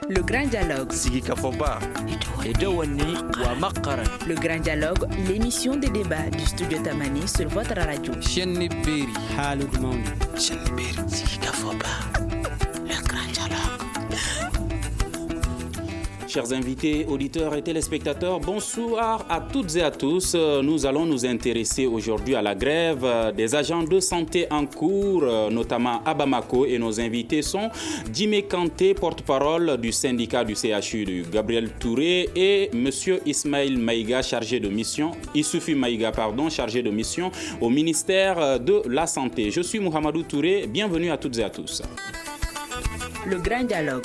Le grand dialogue. Le grand dialogue, l'émission de débat du studio Tamani sur votre radio. Le grand dialogue. Chers invités, auditeurs et téléspectateurs, bonsoir à toutes et à tous. Nous allons nous intéresser aujourd'hui à la grève des agents de santé en cours, notamment à Bamako. Et nos invités sont Djimé Kanté, porte-parole du syndicat du CHU, Gabriel Touré, et M. Ismaël Maïga, chargé de mission, Issoufi Maïga, chargé de mission au ministère de la Santé. Je suis Mohamedou Touré, bienvenue à toutes et à tous. Le grand dialogue.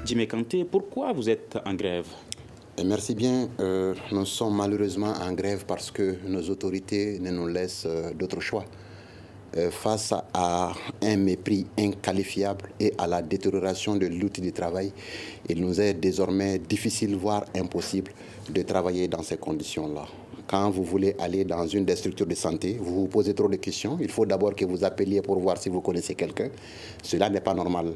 Djimé Kanté, pourquoi vous êtes en grève? Merci bien. Nous sommes malheureusement en grève parce que nos autorités ne nous laissent d'autre choix. Face à un mépris inqualifiable et à la détérioration de l'outil de travail, il nous est désormais difficile, voire impossible, de travailler dans ces conditions-là. Quand vous voulez aller dans une des structures de santé, vous vous posez trop de questions. Il faut d'abord que vous appeliez pour voir si vous connaissez quelqu'un. Cela n'est pas normal.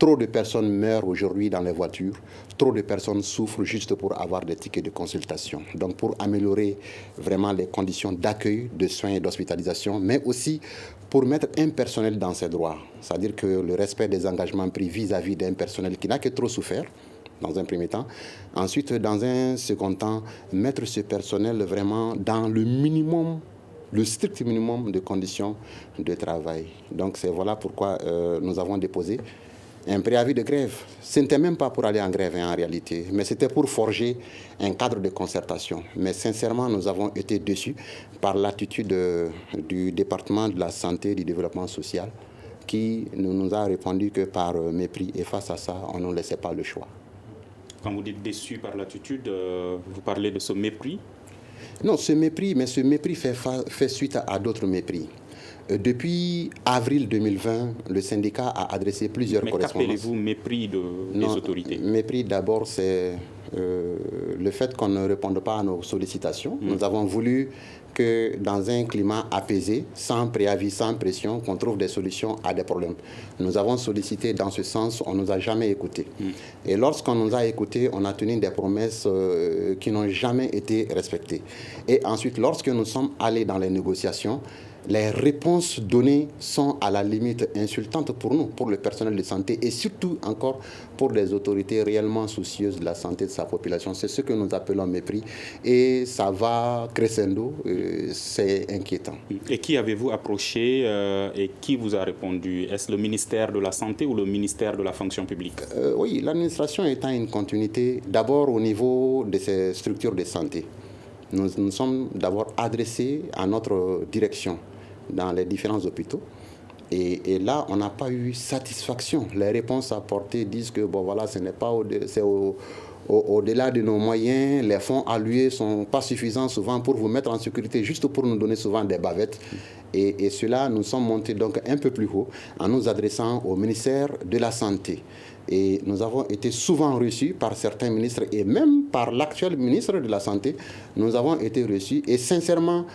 Trop de personnes meurent aujourd'hui dans les voitures. Trop de personnes souffrent juste pour avoir des tickets de consultation. Donc pour améliorer vraiment les conditions d'accueil, de soins et d'hospitalisation, mais aussi pour mettre un personnel dans ses droits. C'est-à-dire que le respect des engagements pris vis-à-vis d'un personnel qui n'a que trop souffert, dans un premier temps. Ensuite, dans un second temps, mettre ce personnel vraiment dans le minimum, le strict minimum de conditions de travail. Donc c'est voilà pourquoi nous avons déposé un préavis de grève. Ce n'était même pas pour aller en grève en réalité, mais c'était pour forger un cadre de concertation. Mais sincèrement, nous avons été déçus par l'attitude du département de la santé et du développement social qui ne nous a répondu que par mépris. Et face à ça, on ne nous laissait pas le choix. Quand vous dites déçu par l'attitude, vous parlez de ce mépris? Non, ce mépris fait suite à d'autres mépris. Depuis avril 2020, le syndicat a adressé plusieurs correspondances. Mais qu'appelez-vous mépris des autorités? Mépris, d'abord, c'est le fait qu'on ne réponde pas à nos sollicitations. Nous avons voulu que dans un climat apaisé, sans préavis, sans pression, qu'on trouve des solutions à des problèmes. Nous avons sollicité dans ce sens, on ne nous a jamais écoutés. Et lorsqu'on nous a écoutés, on a tenu des promesses qui n'ont jamais été respectées. Et ensuite, lorsque nous sommes allés dans les négociations, les réponses données sont à la limite insultantes pour nous, pour le personnel de santé et surtout encore pour les autorités réellement soucieuses de la santé de sa population. C'est ce que nous appelons mépris et ça va crescendo, c'est inquiétant. Et qui avez-vous approché et qui vous a répondu? Est-ce le ministère de la Santé ou le ministère de la Fonction publique? Oui, l'administration étant une continuité d'abord au niveau de ces structures de santé. Nous sommes d'abord adressés à notre direction dans les différents hôpitaux. Et là, on n'a pas eu satisfaction. Les réponses apportées disent que bon, voilà, ce n'est pas au-delà de nos moyens. Les fonds alloués ne sont pas suffisants souvent pour vous mettre en sécurité, juste pour nous donner souvent des bavettes. Et cela, nous sommes montés donc un peu plus haut en nous adressant au ministère de la Santé. Et nous avons été souvent reçus par certains ministres et même par l'actuel ministre de la Santé. Nous avons été reçus et sincèrement,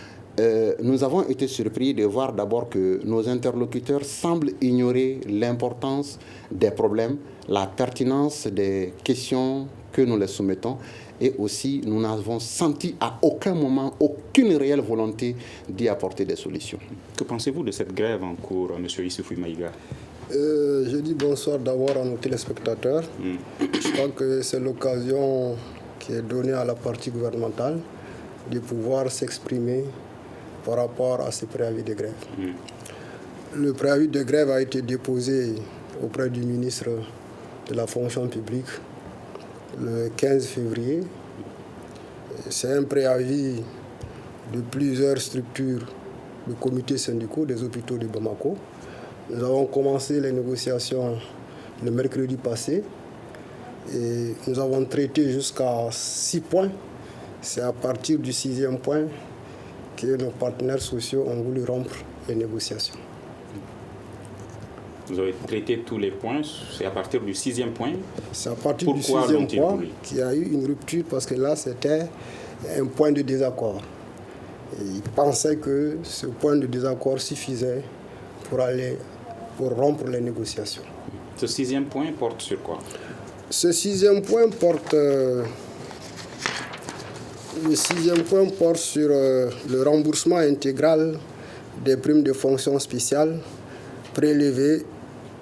nous avons été surpris de voir d'abord que nos interlocuteurs semblent ignorer l'importance des problèmes, la pertinence des questions que nous les soumettons. Et aussi, nous n'avons senti à aucun moment aucune réelle volonté d'y apporter des solutions. Que pensez-vous de cette grève en cours, M. Issoufi Maïga? Je dis bonsoir d'abord à nos téléspectateurs. Je crois que c'est l'occasion qui est donnée à la partie gouvernementale de pouvoir s'exprimer par rapport à ce préavis de grève. Le préavis de grève a été déposé auprès du ministre de la Fonction publique le 15 février. C'est un préavis de plusieurs structures de comités syndicaux des hôpitaux de Bamako. Nous avons commencé les négociations le mercredi passé et nous avons traité jusqu'à 6 points. C'est à partir du 6e point que nos partenaires sociaux ont voulu rompre les négociations. Vous avez traité tous les points, c'est à partir du 6e point. C'est à partir du 6e point qu'il y a eu une rupture parce que là c'était un point de désaccord. Et ils pensaient que ce point de désaccord suffisait pour rompre les négociations. Ce 6e point porte sur quoi? Ce 6e point porte... Le 6e point porte sur le remboursement intégral des primes de fonction spéciale prélevées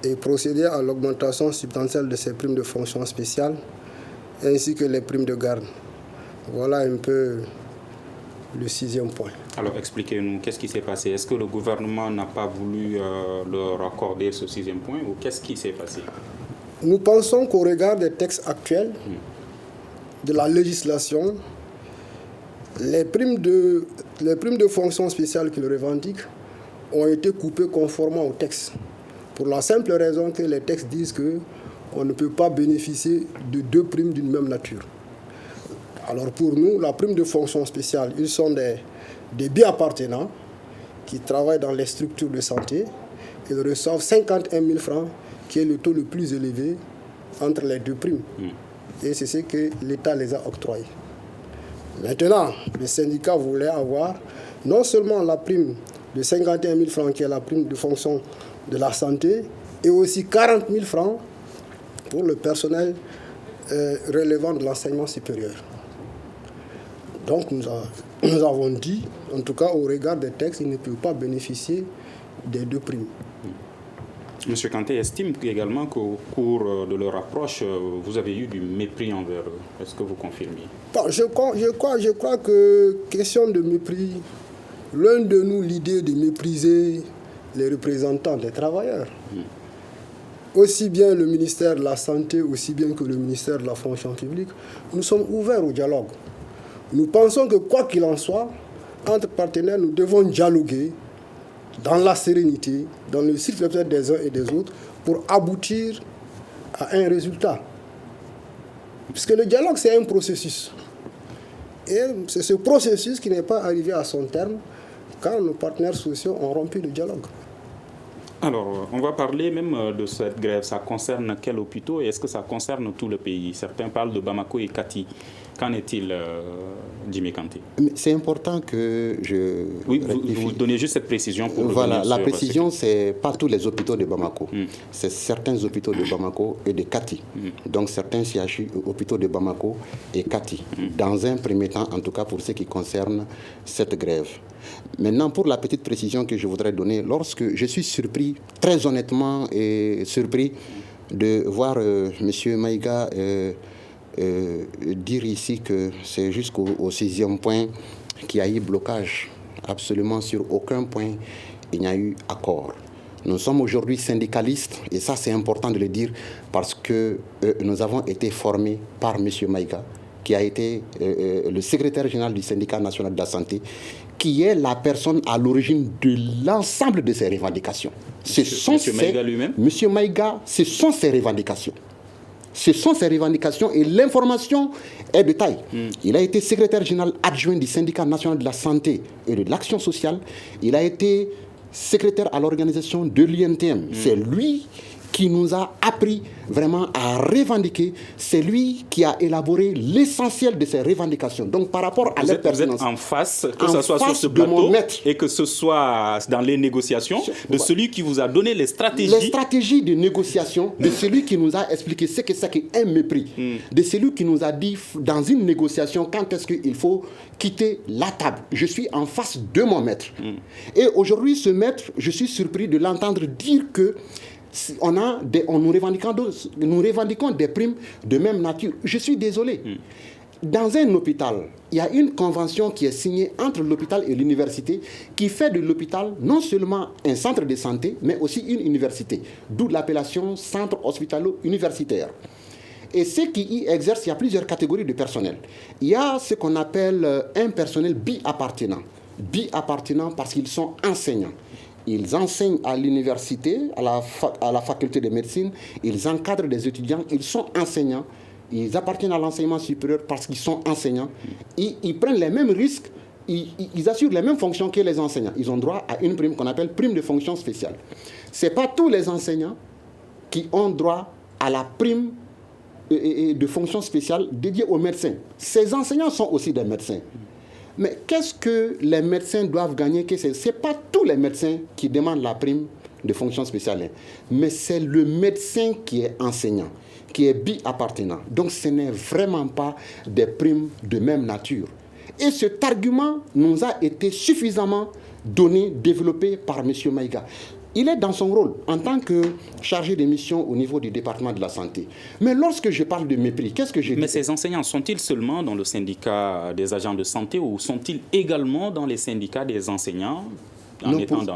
et procéder à l'augmentation substantielle de ces primes de fonction spéciale ainsi que les primes de garde. Voilà un peu le 6e point. Alors expliquez-nous, qu'est-ce qui s'est passé? Est-ce que le gouvernement n'a pas voulu leur accorder ce 6e point ou qu'est-ce qui s'est passé? Nous pensons qu'au regard des textes actuels, de la législation, les primes de fonction spéciale qu'ils revendiquent ont été coupées conformément au texte. Pour la simple raison que les textes disent qu'on ne peut pas bénéficier de 2 primes d'une même nature. Alors pour nous, la prime de fonction spéciale, ils sont des bi-appartenants qui travaillent dans les structures de santé. Ils reçoivent 51 000 francs, qui est le taux le plus élevé entre les 2 primes. Et c'est ce que l'État les a octroyés. Maintenant, le syndicat voulait avoir non seulement la prime de 51 000 francs, qui est la prime de fonction de la santé, et aussi 40 000 francs pour le personnel relevant de l'enseignement supérieur. Donc nous avons dit, en tout cas au regard des textes, ils ne peuvent pas bénéficier des 2 primes. Monsieur Kanté estime également qu'au cours de leur approche, vous avez eu du mépris envers eux. Est-ce que vous confirmez? Bon, je crois que, question de mépris, l'un de nous, l'idée de mépriser les représentants des travailleurs. Aussi bien le ministère de la Santé, aussi bien que le ministère de la Fonction publique, nous sommes ouverts au dialogue. Nous pensons que quoi qu'il en soit, entre partenaires, nous devons dialoguer dans la sérénité, dans le cycle des uns et des autres, pour aboutir à un résultat. Puisque le dialogue, c'est un processus. Et c'est ce processus qui n'est pas arrivé à son terme quand nos partenaires sociaux ont rompu le dialogue. Alors, on va parler même de cette grève. Ça concerne quels hôpitaux et est-ce que ça concerne tout le pays? Certains parlent de Bamako et Kati. Qu'en est-il, Jimmy Kanté? C'est important que je... Oui, vous donnez juste cette précision pour... Voilà, la précision, c'est pas tous les hôpitaux de Bamako. C'est certains hôpitaux de Bamako et de Kati. Donc certains CHU, hôpitaux de Bamako et Kati. Dans un premier temps, en tout cas pour ce qui concerne cette grève. Maintenant, pour la petite précision que je voudrais donner, lorsque je suis surpris, très honnêtement et surpris, de voir M. Maïga dire ici que c'est jusqu'au 6e point qu'il y a eu blocage. Absolument sur aucun point, il n'y a eu accord. Nous sommes aujourd'hui syndicalistes, et ça c'est important de le dire, parce que nous avons été formés par M. Maïga, qui a été le secrétaire général du syndicat national de la santé, qui est la personne à l'origine de l'ensemble de ces revendications. Monsieur Maïga lui-même? Monsieur Maïga, ce sont ses revendications. Ce sont ses revendications et l'information est de taille. Il a été secrétaire général adjoint du syndicat national de la santé et de l'action sociale. Il a été secrétaire à l'organisation de l'INTM. C'est lui qui nous a appris vraiment à revendiquer. C'est lui qui a élaboré l'essentiel de ces revendications. Donc par rapport à leur pertinence, vous êtes en face, que ce soit sur ce plateau et que ce soit dans les négociations, de celui qui vous a donné les stratégies. Les stratégies de négociation, de celui qui nous a expliqué ce que c'est qu'un mépris, de celui qui nous a dit dans une négociation quand est-ce qu'il faut quitter la table. Je suis en face de mon maître. Et aujourd'hui, ce maître, je suis surpris de l'entendre dire que nous revendiquons des primes de même nature. Je suis désolé. Dans un hôpital, il y a une convention qui est signée entre l'hôpital et l'université qui fait de l'hôpital non seulement un centre de santé, mais aussi une université, d'où l'appellation centre hospitalo-universitaire. Et ceux qui y exercent, il y a plusieurs catégories de personnel. Il y a ce qu'on appelle un personnel bi-appartenant. Bi-appartenant parce qu'ils sont enseignants. Ils enseignent à l'université, à la faculté de médecine, ils encadrent des étudiants, ils sont enseignants, ils appartiennent à l'enseignement supérieur parce qu'ils sont enseignants, ils prennent les mêmes risques, ils assurent les mêmes fonctions que les enseignants. Ils ont droit à une prime qu'on appelle prime de fonction spéciale. Ce n'est pas tous les enseignants qui ont droit à la prime de fonction spéciale dédiée aux médecins. Ces enseignants sont aussi des médecins. Mais qu'est-ce que les médecins doivent gagner? Ce n'est pas tous les médecins qui demandent la prime de fonction spéciale, mais c'est le médecin qui est enseignant, qui est bi-appartenant. Donc ce n'est vraiment pas des primes de même nature. Et cet argument nous a été suffisamment donné, développé par M. Maïga. Il est dans son rôle en tant que chargé de mission au niveau du département de la santé. Mais lorsque je parle de mépris, qu'est-ce que je dis? Mais ces enseignants sont-ils seulement dans le syndicat des agents de santé ou sont-ils également dans les syndicats des enseignants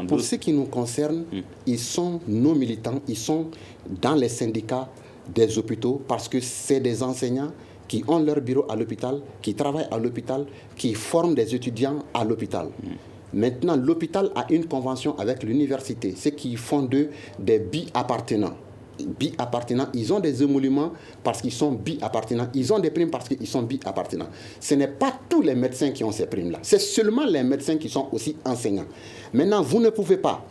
pour ce qui nous concerne, ils sont nos militants, ils sont dans les syndicats des hôpitaux parce que c'est des enseignants qui ont leur bureau à l'hôpital, qui travaillent à l'hôpital, qui forment des étudiants à l'hôpital. Maintenant, l'hôpital a une convention avec l'université, ce qui font d'eux des bi-appartenants. Bi-appartenants, ils ont des émoluments parce qu'ils sont bi-appartenants, ils ont des primes parce qu'ils sont bi-appartenants. Ce n'est pas tous les médecins qui ont ces primes-là, c'est seulement les médecins qui sont aussi enseignants. Maintenant, vous ne pouvez pas,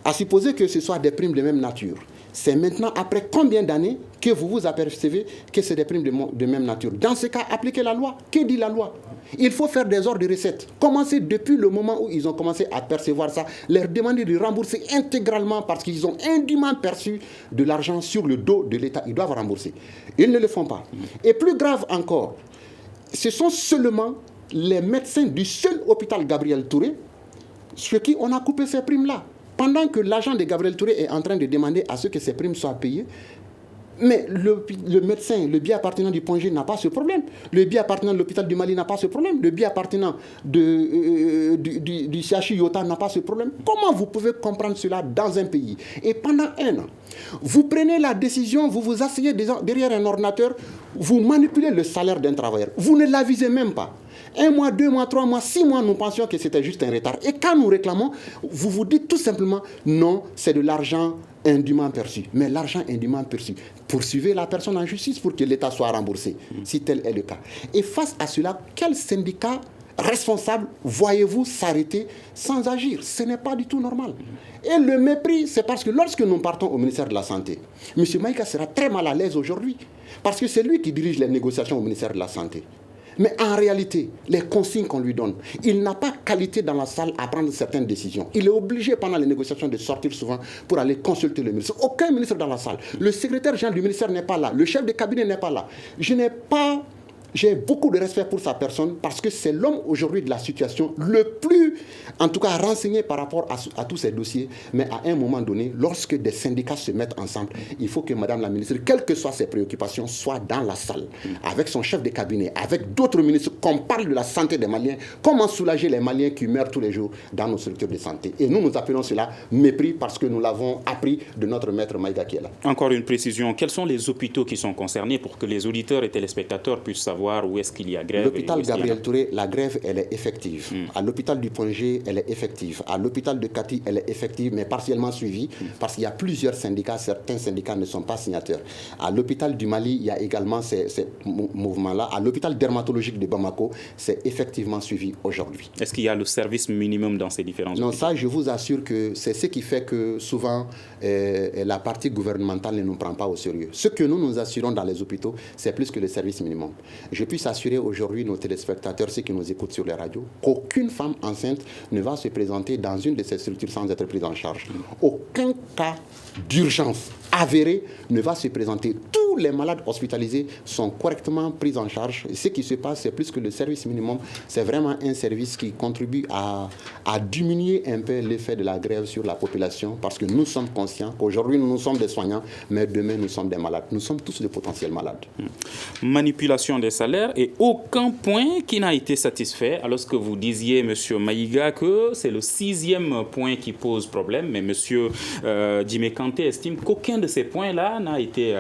à supposer que ce soit des primes de même nature, c'est maintenant, après combien d'années, que vous vous apercevez que c'est des primes de même nature. Dans ce cas, appliquez la loi. Que dit la loi? Il faut faire des ordres de recettes. Commencez depuis le moment où ils ont commencé à percevoir ça, leur demander de rembourser intégralement parce qu'ils ont indûment perçu de l'argent sur le dos de l'État. Ils doivent rembourser. Ils ne le font pas. Et plus grave encore, ce sont seulement les médecins du seul hôpital Gabriel Touré sur qui on a coupé ces primes-là. Pendant que l'agent de Gabriel Touré est en train de demander à ce que ces primes soient payées, mais le médecin, le bi-appartenant du Point G n'a pas ce problème. Le bi-appartenant de l'hôpital du Mali n'a pas ce problème. Le bi-appartenant du CHU Yota n'a pas ce problème. Comment vous pouvez comprendre cela dans un pays? Et pendant un an, vous prenez la décision, vous vous asseyez derrière un ordinateur, vous manipulez le salaire d'un travailleur. Vous ne l'avisez même pas. 1 mois, 2 mois, 3 mois, 6 mois, nous pensions que c'était juste un retard. Et quand nous réclamons, vous dites tout simplement, non, c'est de l'argent indûment perçu. Mais l'argent indûment perçu, poursuivez la personne en justice pour que l'État soit remboursé, si tel est le cas. Et face à cela, quel syndicat responsable voyez-vous s'arrêter sans agir? Ce n'est pas du tout normal. Et le mépris, c'est parce que lorsque nous partons au ministère de la Santé, M. Maïga sera très mal à l'aise aujourd'hui, parce que c'est lui qui dirige les négociations au ministère de la Santé. Mais en réalité, les consignes qu'on lui donne, il n'a pas qualité dans la salle à prendre certaines décisions. Il est obligé pendant les négociations de sortir souvent pour aller consulter le ministre. Aucun ministre dans la salle. Le secrétaire général du ministère n'est pas là. Le chef de cabinet n'est pas là. J'ai beaucoup de respect pour sa personne parce que c'est l'homme aujourd'hui de la situation le plus, en tout cas, renseigné par rapport à tous ces dossiers. Mais à un moment donné, lorsque des syndicats se mettent ensemble, il faut que Madame la ministre, quelles que soient ses préoccupations, soit dans la salle, avec son chef de cabinet, avec d'autres ministres, qu'on parle de la santé des Maliens, comment soulager les Maliens qui meurent tous les jours dans nos structures de santé. Et nous appelons cela mépris parce que nous l'avons appris de notre maître Maïga qui est là. Encore une précision, quels sont les hôpitaux qui sont concernés pour que les auditeurs et téléspectateurs puissent savoir où est-ce qu'il y a grève? L'hôpital Gabriel Touré, la grève, elle est effective. À l'hôpital du Point G, elle est effective. À l'hôpital de Kati, elle est effective, mais partiellement suivie, parce qu'il y a plusieurs syndicats. Certains syndicats ne sont pas signataires. À l'hôpital du Mali, il y a également ces mouvements-là. À l'hôpital dermatologique de Bamako, c'est effectivement suivi aujourd'hui. Est-ce qu'il y a le service minimum dans ces différents hôpitaux? Non, ça, je vous assure que c'est ce qui fait que souvent, la partie gouvernementale ne nous prend pas au sérieux. Ce que nous assurons dans les hôpitaux, c'est plus que le service minimum. Je puisse assurer aujourd'hui nos téléspectateurs, ceux qui nous écoutent sur les radios, qu'aucune femme enceinte ne va se présenter dans une de ces structures sans être prise en charge. Aucun cas d'urgence avéré ne va se présenter. Tous les malades hospitalisés sont correctement pris en charge. Et ce qui se passe, c'est plus que le service minimum. C'est vraiment un service qui contribue à diminuer un peu l'effet de la grève sur la population, parce que nous sommes conscients qu'aujourd'hui, nous sommes des soignants, mais demain, nous sommes des malades. Nous sommes tous de potentiels malades. Manipulation des salaires et aucun point qui n'a été satisfait. Alors que vous disiez, M. Maïga, que c'est le 6e point qui pose problème, mais M. Djimé Kanté estime qu'aucun de ces points-là n'a été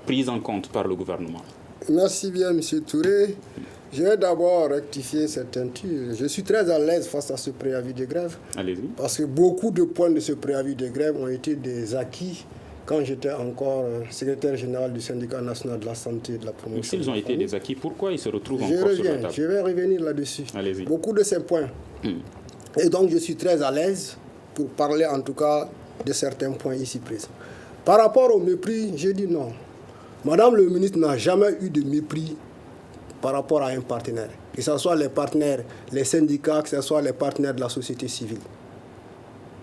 pris en compte par le gouvernement. Merci bien, M. Touré. Je vais d'abord rectifier cette intuition. Je suis très à l'aise face à ce préavis de grève. Allez-y. Parce que beaucoup de points de ce préavis de grève ont été des acquis quand j'étais encore secrétaire général du syndicat national de la santé et de la promotion. S'ils ont été des acquis, pourquoi ils se retrouvent encore sur la table? Je vais revenir là-dessus. Allez-y. Beaucoup de ces points. Et donc, je suis très à l'aise pour parler en tout cas de certains points ici présents. Par rapport au mépris, j'ai dit non. Madame le ministre n'a jamais eu de mépris par rapport à un partenaire. Que ce soit les partenaires, les syndicats, que ce soit les partenaires de la société civile.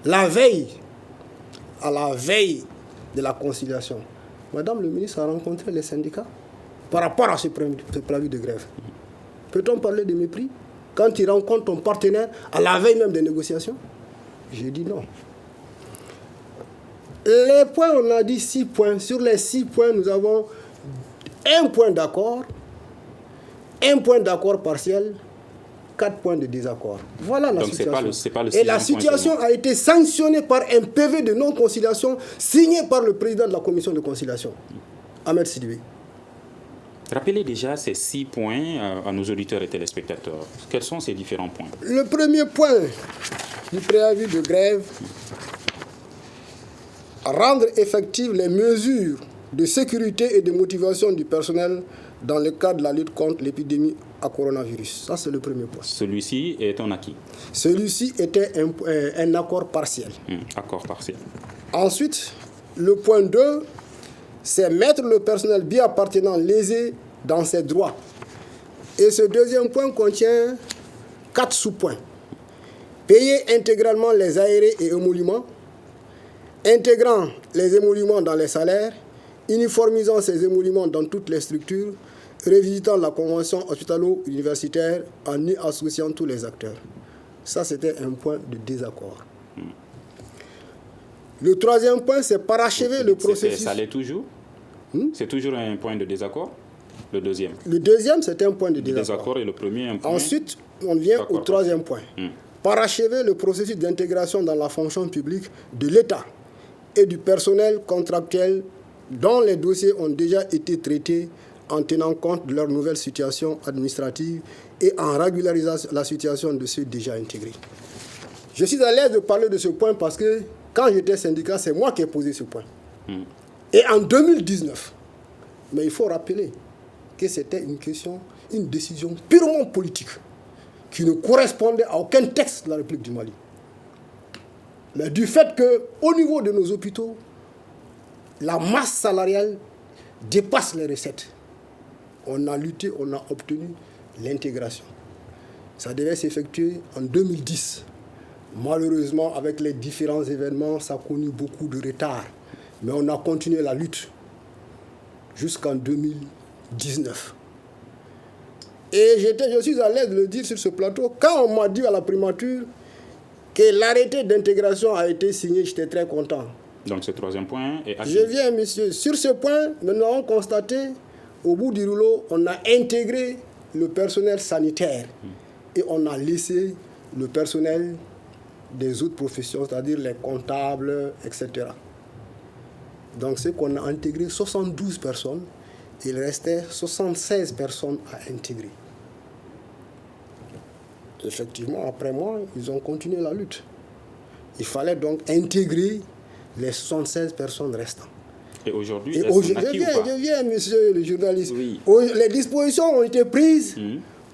La veille, à la veille de la conciliation, Madame le ministre a rencontré les syndicats par rapport à ce préavis de grève. Peut-on parler de mépris quand tu rencontres ton partenaire à la veille même des négociations? J'ai dit non. Les points, on a dit 6 points. Sur les 6 points, nous avons un point d'accord, un point d'accord partiel, 4 points de désaccord. Voilà la situation. Et la situation a été sanctionnée par un PV de non-conciliation signé par le président de la commission de conciliation, Ahmed Sidibé. Rappelez déjà ces 6 points à nos auditeurs et téléspectateurs. Quels sont ces différents points? Le premier point du préavis de grève, rendre effectives les mesures de sécurité et de motivation du personnel dans le cadre de la lutte contre l'épidémie à coronavirus. Ça, c'est le premier point. Celui-ci est un acquis. Celui-ci était un accord partiel. Accord partiel. Ensuite, le point 2, c'est mettre le personnel bien appartenant lésé dans ses droits. Et ce deuxième point contient 4 sous-points. Payer intégralement les aérés et émoluments, intégrant les émoluments dans les salaires, uniformisant ces émoluments dans toutes les structures, revisitant la convention hospitalo-universitaire en y associant tous les acteurs. Ça, c'était un point de désaccord. Le troisième point, c'est parachever le processus. Ça l'est toujours? C'est toujours un point de désaccord? Le deuxième? Le deuxième, c'est un point de désaccord. Et le premier, un point. Ensuite, on vient au troisième point. Parachever le processus d'intégration dans la fonction publique de l'État et du personnel contractuel dont les dossiers ont déjà été traités en tenant compte de leur nouvelle situation administrative et en régularisant la situation de ceux déjà intégrés. Je suis à l'aise de parler de ce point parce que quand j'étais syndicat, c'est moi qui ai posé ce point. Et en 2019, mais il faut rappeler que c'était une décision purement politique qui ne correspondait à aucun texte de la République du Mali. Mais du fait qu'au niveau de nos hôpitaux, la masse salariale dépasse les recettes. On a lutté, on a obtenu l'intégration. Ça devait s'effectuer en 2010. Malheureusement, avec les différents événements, ça a connu beaucoup de retard. Mais on a continué la lutte jusqu'en 2019. Et je suis à l'aise de le dire sur ce plateau. Quand on m'a dit à la primature que l'arrêté d'intégration a été signé, j'étais très content. Donc ce troisième point est acquis. Je viens, monsieur. Sur ce point, nous avons constaté, au bout du rouleau, on a intégré le personnel sanitaire et on a laissé le personnel des autres professions, c'est-à-dire les comptables, etc. Donc c'est qu'on a intégré 72 personnes, il restait 76 personnes à intégrer. Effectivement, après moi, ils ont continué la lutte. Il fallait donc intégrer les 76 personnes restantes. Et aujourd'hui, je viens, monsieur le journaliste. Oui. Les dispositions ont été prises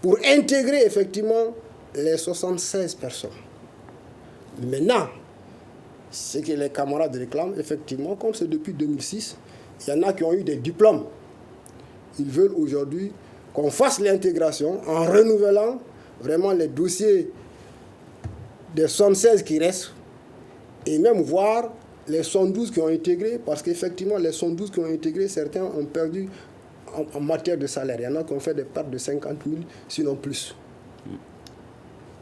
pour intégrer effectivement les 76 personnes. Maintenant, ce que les camarades réclament, effectivement, comme c'est depuis 2006, il y en a qui ont eu des diplômes. Ils veulent aujourd'hui qu'on fasse l'intégration en renouvelant vraiment les dossiers des 76 qui restent et même voir les 112 qui ont intégré, parce qu'effectivement, les 112 qui ont intégré, certains ont perdu en matière de salaire. Il y en a qui ont fait des pertes de 50 000, sinon plus.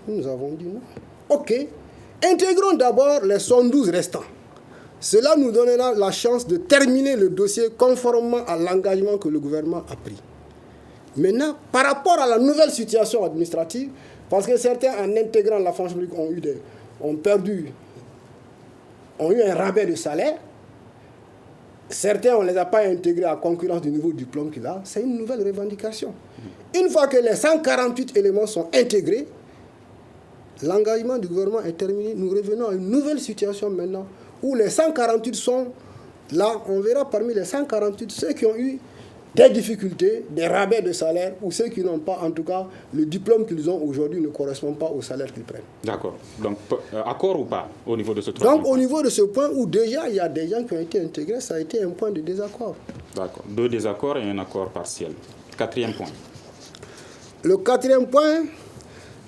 Nous avons dit non. OK. Intégrons d'abord les 112 restants. Cela nous donnera la chance de terminer le dossier conformément à l'engagement que le gouvernement a pris. Maintenant, par rapport à la nouvelle situation administrative, parce que certains, en intégrant la fonction publique, ont eu un rabais de salaire. Certains, on ne les a pas intégrés à concurrence du nouveau diplôme qu'il a. C'est une nouvelle revendication. Une fois que les 148 éléments sont intégrés, l'engagement du gouvernement est terminé. Nous revenons à une nouvelle situation maintenant, où les 148 sont là. On verra parmi les 148 ceux qui ont eu des difficultés, des rabais de salaire, ou ceux qui n'ont pas, en tout cas, le diplôme qu'ils ont aujourd'hui ne correspond pas au salaire qu'ils prennent. D'accord. Donc, accord ou pas au niveau de ce troisième point? Donc, au niveau de ce point où déjà il y a des gens qui ont été intégrés, ça a été un point de désaccord. D'accord. 2 désaccords et un accord partiel. 4e point. Le 4e point,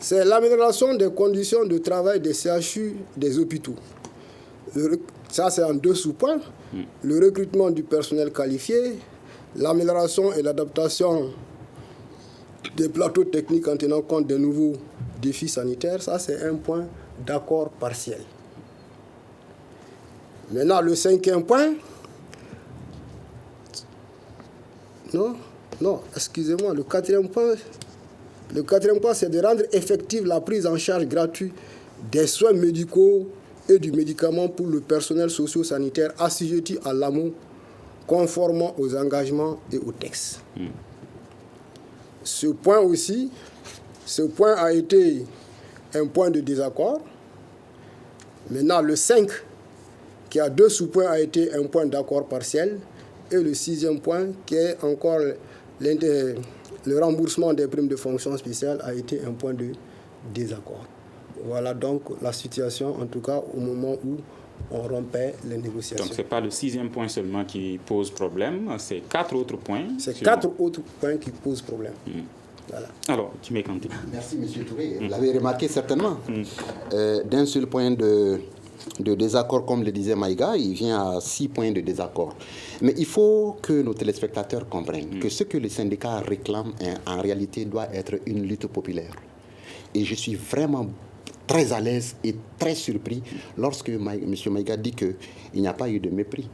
c'est l'amélioration des conditions de travail des CHU des hôpitaux. Ça, c'est en 2 sous-points. Le recrutement du personnel qualifié, l'amélioration et l'adaptation des plateaux techniques en tenant compte des nouveaux défis sanitaires. Ça, c'est un point d'accord partiel. Maintenant, le 5e point... Non, excusez-moi, le 4e point... Le 4e point, c'est de rendre effective la prise en charge gratuite des soins médicaux et du médicament pour le personnel socio-sanitaire assujetti à l'AMO, conformément aux engagements et aux textes. Ce point a été un point de désaccord. Maintenant, le 5, qui a 2 sous-points, a été un point d'accord partiel. Et le 6e point, qui est encore le remboursement des primes de fonction spéciale, a été un point de désaccord. Voilà donc la situation, en tout cas au moment où on rompait les négociations. Donc ce n'est pas le 6e point seulement qui pose problème, c'est 4 autres points. C'est 4 autres points qui posent problème. Voilà. Alors, tu m'es canté. Merci, M. Touré. Vous l'avez remarqué certainement. D'un seul point de désaccord, comme le disait Maïga, il vient à 6 points de désaccord. Mais il faut que nos téléspectateurs comprennent que ce que les syndicats réclament, en réalité, doit être une lutte populaire. Et je suis vraiment très à l'aise et très surpris lorsque M. Maïga dit qu'il n'y a pas eu de mépris.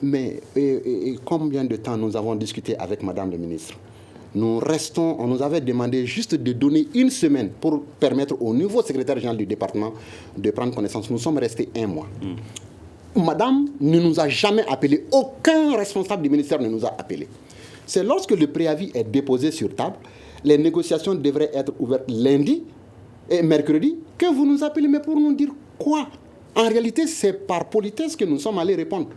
Mais et combien de temps nous avons discuté avec Madame le ministre? On nous avait demandé juste de donner 1 semaine pour permettre au nouveau secrétaire général du département de prendre connaissance. Nous sommes restés 1 mois. Madame ne nous a jamais appelés. Aucun responsable du ministère ne nous a appelés. C'est lorsque le préavis est déposé sur table, les négociations devraient être ouvertes lundi et mercredi, que vous nous appelez, mais pour nous dire quoi? En réalité, c'est par politesse que nous sommes allés répondre.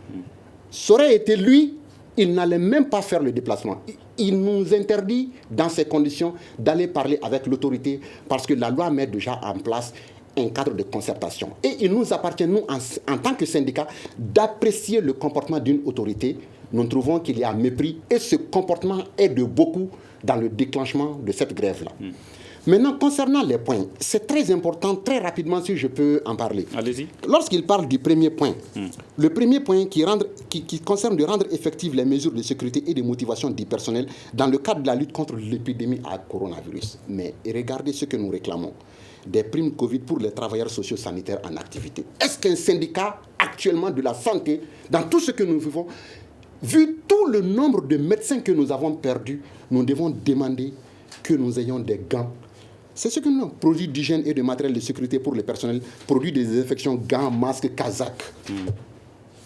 Ça aurait été lui, il n'allait même pas faire le déplacement. Il nous interdit, dans ces conditions, d'aller parler avec l'autorité parce que la loi met déjà en place un cadre de concertation. Et il nous appartient, nous, en tant que syndicat, d'apprécier le comportement d'une autorité. Nous trouvons qu'il y a mépris et ce comportement aide beaucoup dans le déclenchement de cette grève-là. Maintenant, concernant les points, c'est très important, très rapidement, si je peux en parler. Allez-y. Lorsqu'il parle du premier point, le premier point qui concerne de rendre effectives les mesures de sécurité et de motivation du personnel dans le cadre de la lutte contre l'épidémie à coronavirus. Mais regardez ce que nous réclamons. Des primes Covid pour les travailleurs socio-sanitaires en activité. Est-ce qu'un syndicat actuellement de la santé, dans tout ce que nous vivons, vu tout le nombre de médecins que nous avons perdus, nous devons demander que nous ayons des gants? C'est ce que nous avons. Produits d'hygiène et de matériel de sécurité pour les personnels, produits de désinfection, gants, masques, casaques.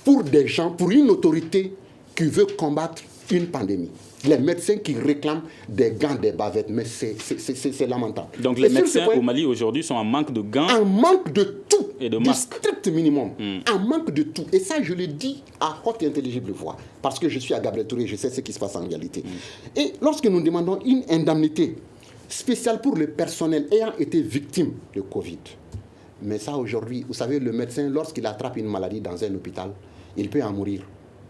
Pour des gens, pour une autorité qui veut combattre une pandémie. Les médecins qui réclament des gants, des bavettes, mais c'est lamentable. Donc les médecins au Mali aujourd'hui sont en manque de gants. En manque de tout. Et de masques. Du strict minimum. En manque de tout. Et ça, je le dis à haute et intelligible voix. Parce que je suis à Gabriel Touré, je sais ce qui se passe en réalité. Et lorsque nous demandons une indemnité spéciale pour le personnel ayant été victime de Covid. Mais ça, aujourd'hui, vous savez, le médecin, lorsqu'il attrape une maladie dans un hôpital, il peut en mourir.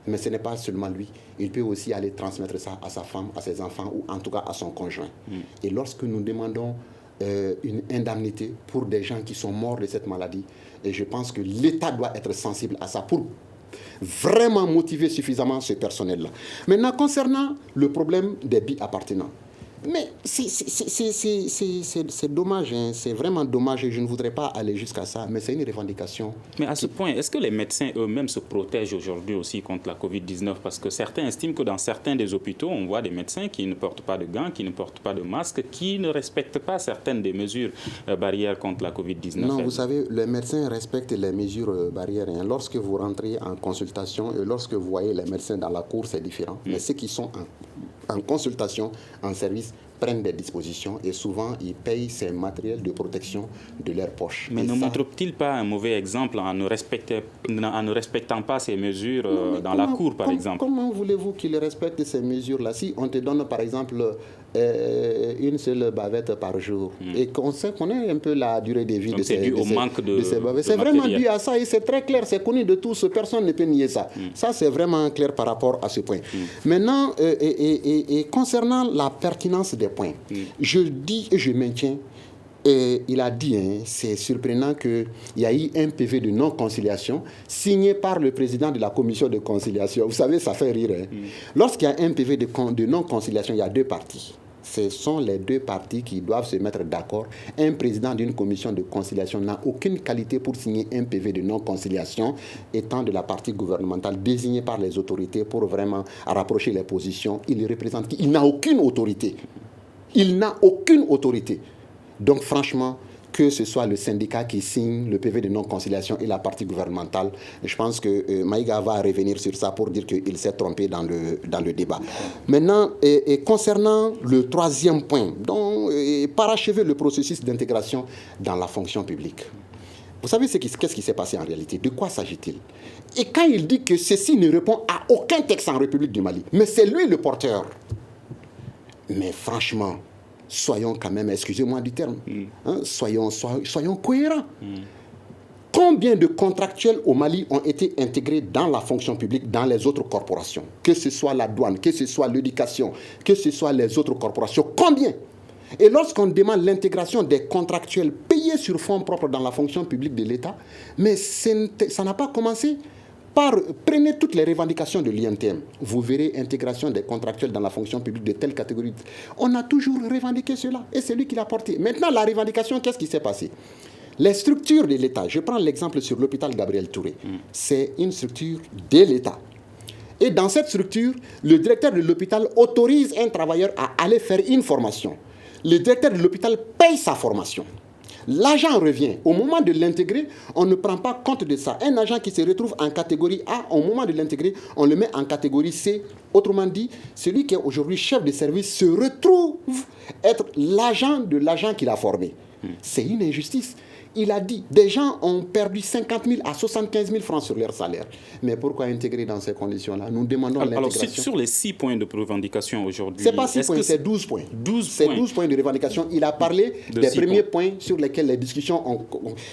Mais ce n'est pas seulement lui. Il peut aussi aller transmettre ça à sa femme, à ses enfants, ou en tout cas à son conjoint. Et lorsque nous demandons une indemnité pour des gens qui sont morts de cette maladie, et je pense que l'État doit être sensible à ça pour vraiment motiver suffisamment ce personnel-là. Maintenant, concernant le problème des bi-appartenants, mais c'est dommage, hein. C'est vraiment dommage et je ne voudrais pas aller jusqu'à ça, mais c'est une revendication. Mais à ce point, est-ce que les médecins eux-mêmes se protègent aujourd'hui aussi contre la Covid-19? Parce que certains estiment que dans certains des hôpitaux, on voit des médecins qui ne portent pas de gants, qui ne portent pas de masques, qui ne respectent pas certaines des mesures barrières contre la Covid-19. Non, vous savez, les médecins respectent les mesures barrières. Hein. Lorsque vous rentrez en consultation et lorsque vous voyez les médecins dans la cour, c'est différent. Mais ceux qui sont en consultation, en service, prennent des dispositions et souvent ils payent ces matériels de protection de leur poche. Mais ne montre-t-il pas un mauvais exemple en ne respectant pas ces mesures dans la cour, par exemple? Comment voulez-vous qu'ils respectent ces mesures-là? Si on te donne, par exemple, une seule bavette par jour et qu'on sait qu'on a un peu la durée de vie de ces bavettes. C'est vraiment dû à ça et c'est très clair, c'est connu de tous, personne ne peut nier ça. Ça, c'est vraiment clair par rapport à ce point. Maintenant, et concernant la pertinence des points, je dis et je maintiens il a dit, c'est surprenant qu'il y a eu un PV de non-conciliation signé par le président de la commission de conciliation. Vous savez, ça fait rire. Lorsqu'il y a un PV de non-conciliation, il y a deux parties. Ce sont les deux parties qui doivent se mettre d'accord. Un président d'une commission de conciliation n'a aucune qualité pour signer un PV de non-conciliation, étant de la partie gouvernementale désignée par les autorités pour vraiment rapprocher les positions. Il représente qui? Il n'a aucune autorité. Il n'a aucune autorité. Donc franchement, que ce soit le syndicat qui signe le PV de non-conciliation et la partie gouvernementale, je pense que Maïga va revenir sur ça pour dire qu'il s'est trompé dans le débat. Maintenant, concernant le troisième point, donc parachever le processus d'intégration dans la fonction publique. Vous savez qu'est-ce qui s'est passé en réalité? De quoi s'agit-il? Et quand il dit que ceci ne répond à aucun texte en République du Mali, mais c'est lui le porteur. Mais franchement, soyons quand même, excusez-moi du terme, soyons cohérents. Combien de contractuels au Mali ont été intégrés dans la fonction publique, dans les autres corporations? Que ce soit la douane, que ce soit l'éducation, que ce soit les autres corporations, combien? Et lorsqu'on demande l'intégration des contractuels payés sur fonds propres dans la fonction publique de l'État, mais ça n'a pas commencé. Prenez toutes les revendications de l'INTM. Vous verrez intégration des contractuels dans la fonction publique de telle catégorie. On a toujours revendiqué cela et c'est lui qui l'a porté. Maintenant, la revendication, qu'est-ce qui s'est passé? Les structures de l'État, je prends l'exemple sur l'hôpital Gabriel Touré. C'est une structure de l'État. Et dans cette structure, le directeur de l'hôpital autorise un travailleur à aller faire une formation. Le directeur de l'hôpital paye sa formation. L'agent revient. Au moment de l'intégrer, on ne prend pas compte de ça. Un agent qui se retrouve en catégorie A, au moment de l'intégrer, on le met en catégorie C. Autrement dit, celui qui est aujourd'hui chef de service se retrouve être l'agent de l'agent qu'il a formé. C'est une injustice. Il a dit, des gens ont perdu 50 000 à 75 000 francs sur leur salaire. Mais pourquoi intégrer dans ces conditions-là? Nous demandons l'intégration. Alors, sur les 6 points de revendication aujourd'hui... Ce n'est pas 6 points, c'est 12 points. 12 points de revendication. Il a parlé des premiers points sur lesquels les discussions ont...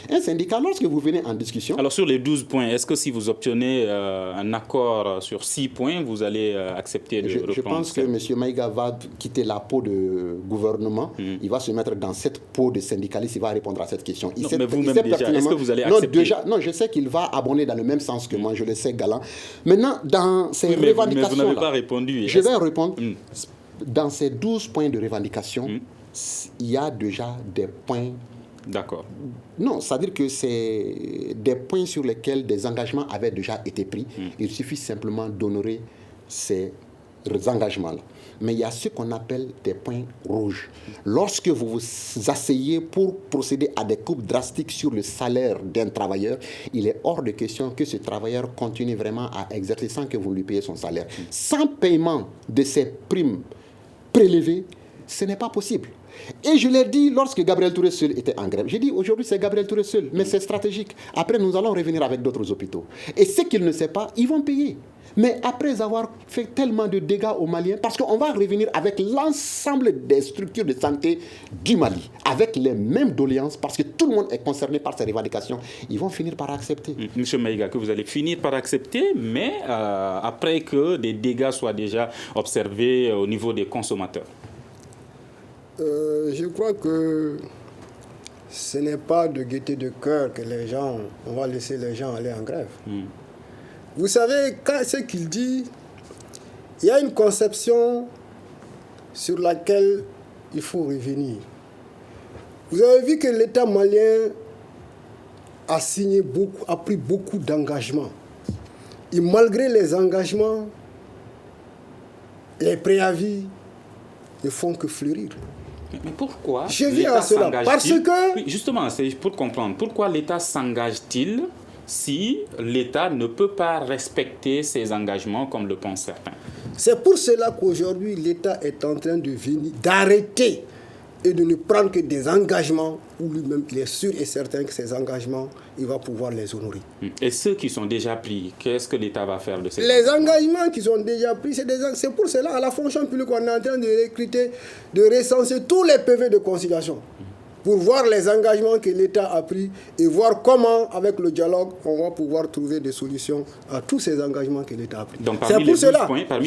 Un syndicat, lorsque vous venez en discussion... Alors, sur les 12 points, est-ce que si vous obtenez un accord sur 6 points, vous allez accepter de reprendre? Je pense que M. Maïga va quitter la peau de gouvernement. Il va se mettre dans cette peau de syndicaliste. Il va répondre à cette question. Mais vous-même déjà, est-ce que vous allez accepter? Non, je sais qu'il va abonner dans le même sens que moi, je le sais, galant. Maintenant, dans ces revendications-là... Mais vous n'avez pas répondu. Je vais répondre. Dans ces 12 points de revendication, il y a déjà des points... D'accord. Non, c'est-à-dire que c'est des points sur lesquels des engagements avaient déjà été pris. Il suffit simplement d'honorer ces engagements-là. Mais il y a ce qu'on appelle des points rouges. Lorsque vous vous asseyez pour procéder à des coupes drastiques sur le salaire d'un travailleur, il est hors de question que ce travailleur continue vraiment à exercer sans que vous lui payiez son salaire. Sans paiement de ces primes prélevées, ce n'est pas possible. Et je l'ai dit lorsque Gabriel Touré seul était en grève. J'ai dit aujourd'hui c'est Gabriel Touré seul, mais c'est stratégique. Après nous allons revenir avec d'autres hôpitaux. Et ce qu'ils ne savent pas, ils vont payer. Mais après avoir fait tellement de dégâts aux Maliens, parce qu'on va revenir avec l'ensemble des structures de santé du Mali, avec les mêmes doléances, parce que tout le monde est concerné par ces revendications, ils vont finir par accepter. Monsieur Maïga, que vous allez finir par accepter, mais après que des dégâts soient déjà observés au niveau des consommateurs. Je crois que ce n'est pas de gaieté de cœur que on va laisser les gens aller en grève. Vous savez, ce qu'il dit, il y a une conception sur laquelle il faut revenir. Vous avez vu que l'État malien a pris beaucoup d'engagements. Et malgré les engagements, les préavis ne font que fleurir. Mais pourquoi je viens à cela parce que... Oui, justement, c'est pour comprendre. Pourquoi l'État s'engage-t-il si l'État ne peut pas respecter ses engagements comme le pensent certains? C'est pour cela qu'aujourd'hui, l'État est en train d'arrêter et de ne prendre que des engagements où lui-même, il est sûr et certain que ces engagements, il va pouvoir les honorer. Et ceux qui sont déjà pris, qu'est-ce que l'État va faire de ces Les engagements qui sont déjà pris, c'est pour cela, à la fonction publique, on est en train de recruter, de recenser tous les PV de conciliation. pour voir les engagements que l'État a pris et voir comment, avec le dialogue, on va pouvoir trouver des solutions à tous ces engagements que l'État a pris. Donc parmi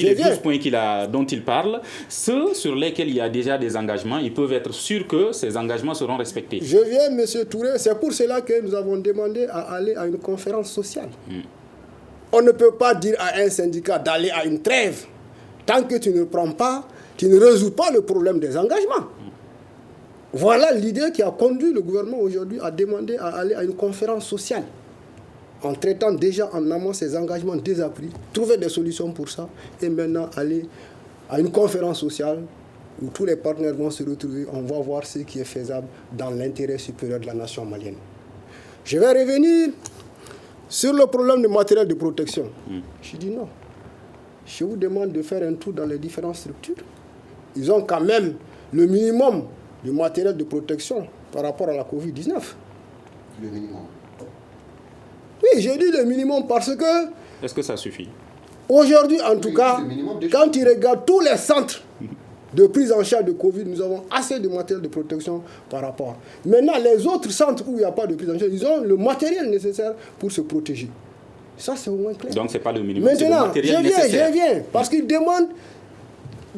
les 12 points dont il parle, ceux sur lesquels il y a déjà des engagements, ils peuvent être sûrs que ces engagements seront respectés. Je viens, M. Touré, c'est pour cela que nous avons demandé à aller à une conférence sociale. On ne peut pas dire à un syndicat d'aller à une trêve tant que tu ne résous pas le problème des engagements. Voilà l'idée qui a conduit le gouvernement aujourd'hui à demander à aller à une conférence sociale, en traitant déjà en amont ces engagements déjà pris, trouver des solutions pour ça, et maintenant aller à une conférence sociale où tous les partenaires vont se retrouver, on va voir ce qui est faisable dans l'intérêt supérieur de la nation malienne. Je vais revenir sur le problème du matériel de protection. Je dis non. Je vous demande de faire un tour dans les différentes structures. Ils ont quand même le minimum du matériel de protection par rapport à la Covid-19. Le minimum. Oui, j'ai dit le minimum parce que... Est-ce que ça suffit? Aujourd'hui, en tout cas, quand tu regardes tous les centres de prise en charge de Covid, nous avons assez de matériel de protection par rapport. Maintenant, les autres centres où il n'y a pas de prise en charge, ils ont le matériel nécessaire pour se protéger. Ça, c'est au moins clair. Donc, ce n'est pas le minimum, c'est le Maintenant, matériel nécessaire. je viens, parce qu'ils demandent,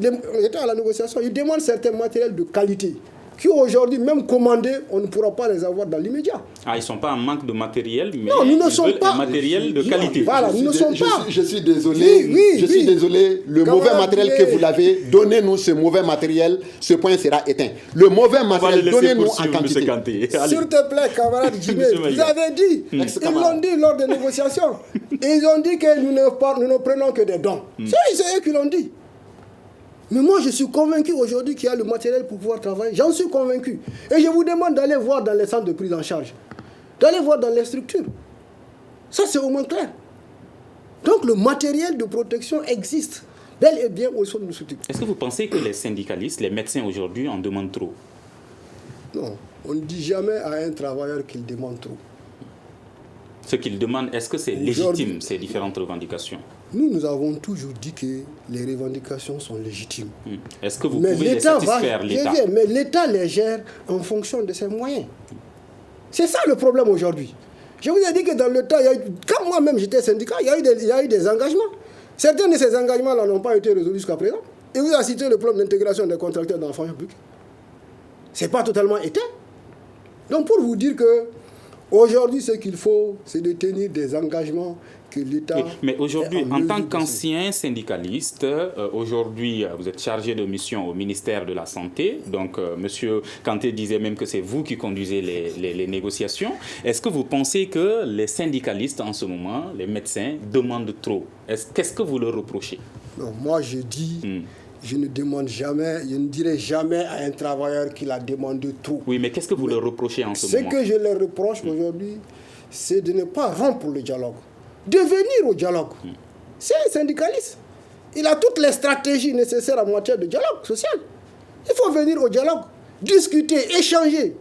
à la négociation, ils demandent certains matériels de qualité qui aujourd'hui, même commandés, on ne pourra pas les avoir dans l'immédiat. Ah, ils ne sont pas en manque de matériel, mais non, nous ne ils sommes veulent pas, un matériel de qualité. Voilà, nous ne sommes pas. Je suis désolé, suis désolé, le mauvais matériel que vous l'avez, donnez-nous ce mauvais matériel, ce point sera éteint. Le mauvais matériel, donnez-nous en quantité. S'il te plaît, camarade Jimé, vous avez dit, ils l'ont dit lors des négociations, et ils ont dit que nous ne prenons que des dons. C'est eux qui l'ont dit. Mais moi, je suis convaincu aujourd'hui qu'il y a le matériel pour pouvoir travailler. J'en suis convaincu. Et je vous demande d'aller voir dans les centres de prise en charge, d'aller voir dans les structures. Ça, c'est au moins clair. Donc, le matériel de protection existe, bel et bien au sein de nos structures. Est-ce que vous pensez que les syndicalistes, les médecins aujourd'hui en demandent trop? Non, on ne dit jamais à un travailleur qu'il demande trop. Ce qu'ils demandent, est-ce que c'est légitime, ces différentes revendications? Nous avons toujours dit que les revendications sont légitimes. Est-ce que vous pouvez les satisfaire, l'État? Mais l'État les gère en fonction de ses moyens. C'est ça le problème aujourd'hui. Je vous ai dit que dans le temps, quand moi-même j'étais syndicat, il y a eu des engagements. Certains de ces engagements-là n'ont pas été résolus jusqu'à présent. Et vous avez cité le problème d'intégration des contracteurs dans la fonction publique. Ce n'est pas totalement éteint. Donc pour vous dire que aujourd'hui, ce qu'il faut, c'est de tenir des engagements que l'État... Oui, mais aujourd'hui, en tant qu'ancien syndicaliste, aujourd'hui, vous êtes chargé de mission au ministère de la Santé. Donc, M. Kanté disait même que c'est vous qui conduisez les négociations. Est-ce que vous pensez que les syndicalistes, en ce moment, les médecins, demandent trop? Qu'est-ce que vous leur reprochez? Non, moi, je dis... Je ne demande jamais, je ne dirai jamais à un travailleur qu'il a demandé trop. Oui, mais qu'est-ce que vous leur reprochez en ce moment? Ce que je leur reproche aujourd'hui, c'est de ne pas rompre le dialogue, de venir au dialogue. C'est un syndicaliste. Il a toutes les stratégies nécessaires en matière de dialogue social. Il faut venir au dialogue, discuter, échanger.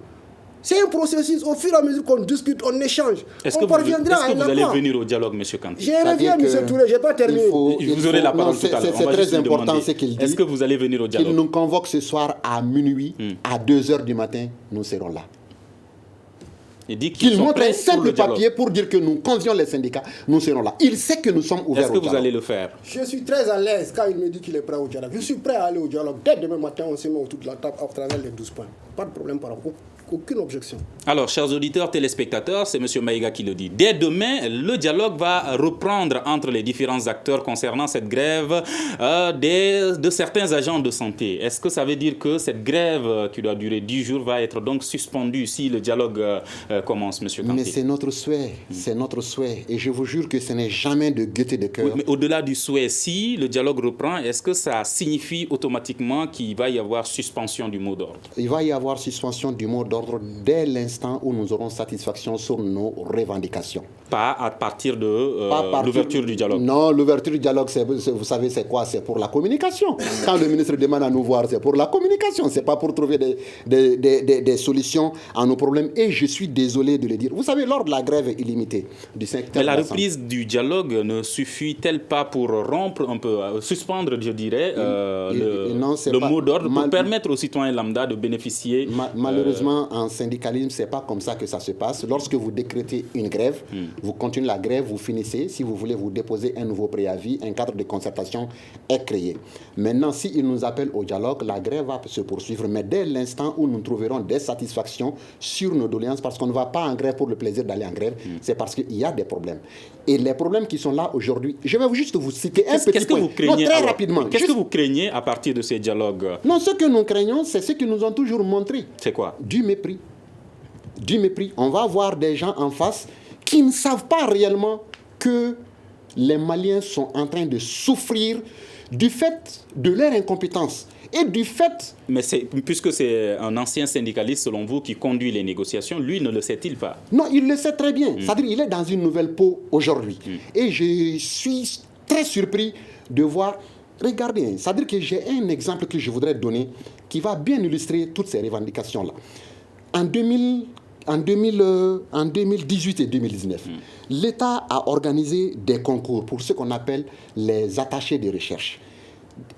C'est un processus, au fur et à mesure qu'on discute, on échange. On parviendra à un accord. Est-ce que vous allez venir au dialogue, M. Kanté? Je reviens, M. Touré, je n'ai pas terminé. Vous aurez la parole tout à l'heure. C'est très important ce qu'il dit. Est-ce que vous allez venir au dialogue? Qu'il nous convoque ce soir à minuit, à 2h du matin, nous serons là. Qu'il montre un simple papier pour dire que nous convions les syndicats, nous serons là. Il sait que nous sommes ouverts au dialogue. Est-ce que vous allez le faire? Je suis très à l'aise quand il me dit qu'il est prêt au dialogue. Je suis prêt à aller au dialogue. Dès demain matin, on se met autour de la table à travers les 12 points. Pas de problème par rapport. Aucune objection. Alors, chers auditeurs, téléspectateurs, c'est M. Maïga qui le dit. Dès demain, le dialogue va reprendre entre les différents acteurs concernant cette grève de certains agents de santé. Est-ce que ça veut dire que cette grève qui doit durer 10 jours va être donc suspendue si le dialogue commence, M. Kanté? Mais c'est notre souhait, c'est notre souhait. Et je vous jure que ce n'est jamais de gaieté de cœur. Oui, mais au-delà du souhait, si le dialogue reprend, est-ce que ça signifie automatiquement qu'il va y avoir suspension du mot d'ordre? Il va y avoir suspension du mot d'ordre dès l'instant où nous aurons satisfaction sur nos revendications. Pas à partir de l'ouverture du dialogue. Non, l'ouverture du dialogue, vous savez, c'est quoi? C'est pour la communication. Quand le ministre demande à nous voir, c'est pour la communication. Ce n'est pas pour trouver des solutions à nos problèmes. Et je suis désolé de le dire. Vous savez, lors de la grève illimitée du secteur... Mais la reprise du dialogue ne suffit-elle pas pour rompre un peu, suspendre, je dirais, le mot d'ordre pour permettre aux citoyens lambda de bénéficier... Malheureusement, en syndicalisme, ce n'est pas comme ça que ça se passe. Lorsque vous décrétez une grève, vous continuez la grève, vous finissez. Si vous voulez, vous déposez un nouveau préavis, un cadre de concertation est créé. Maintenant, s'ils nous appellent au dialogue, la grève va se poursuivre. Mais dès l'instant où nous trouverons des satisfactions sur nos doléances, parce qu'on ne va pas en grève pour le plaisir d'aller en grève, c'est parce qu'il y a des problèmes. Et les problèmes qui sont là aujourd'hui, je vais juste vous citer un petit point. Très rapidement. Qu'est-ce que vous craignez à partir de ces dialogues? Non, ce que nous craignons, c'est ce qu'ils nous ont toujours montré. C'est quoi? Du mépris. Du mépris. On va voir des gens en face qui ne savent pas réellement que les Maliens sont en train de souffrir du fait de leur incompétence et du fait... Mais puisque c'est un ancien syndicaliste, selon vous, qui conduit les négociations, lui ne le sait-il pas? Non, il le sait très bien. C'est-à-dire qu'il est dans une nouvelle peau aujourd'hui. Et je suis très surpris de voir... Regardez, c'est-à-dire que j'ai un exemple que je voudrais donner qui va bien illustrer toutes ces revendications-là. En 2018 et 2019, l'État a organisé des concours pour ce qu'on appelle les attachés de recherche.